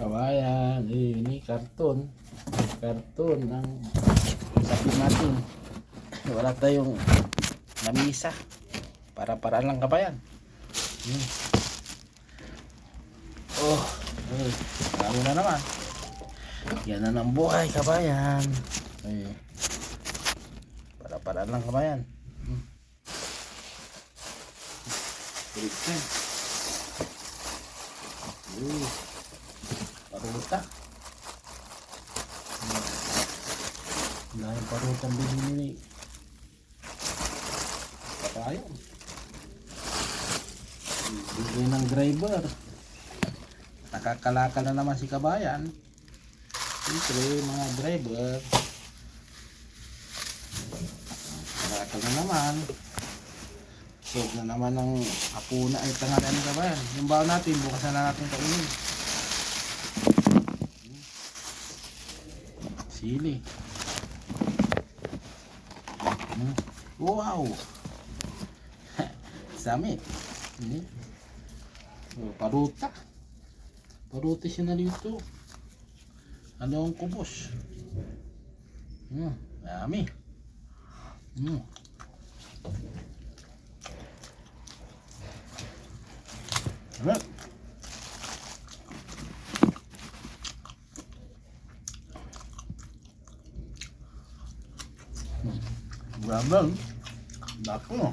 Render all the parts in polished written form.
kabayan. Ini karton. Karton ang sakit natin. Wala tayong lamisa. Para-paraan lang kabayan. Oh, lalo na naman. Yan na ng buhay kabayan. Para-paraan lang kabayan. Paruta. Dahil parutang binili ni Patayo. Bigay ng driver. Nakakalakal na naman si kabayan. Siyempre mga driver. Kalakal na naman. Sob na naman ng hapuna ay tanghalian ng kabayan. Yung baon natin, bukas na natin kainin. Sili. Wow! Samit. Paruta. Paruta siya na dito. Ano ang kubos? Dami. Alright. Grabe. Dako.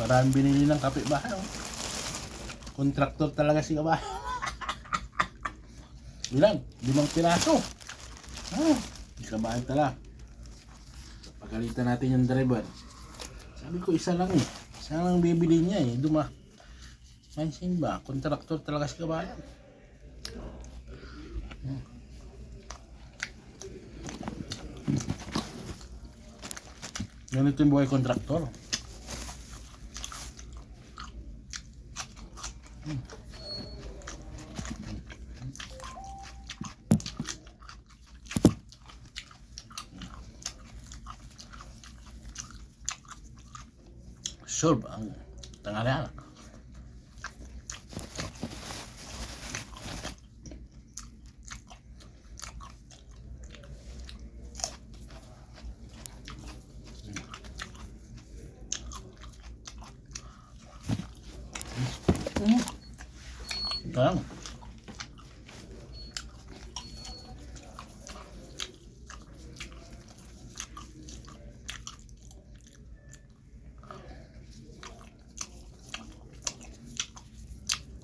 Maraming binili ng kapitbahay. Kontraktor talaga si kabayan. Ilan? 5 piraso. Kabayan talaga. Pagalitan natin yung driver. Sabi ko isa lang eh. Isa lang bibili niya eh. Mansin ba? Kontraktor talaga si kabayan. Ganito yung buhay kontraktor. Solve ang tanghalian. Lang.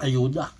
Ayuda.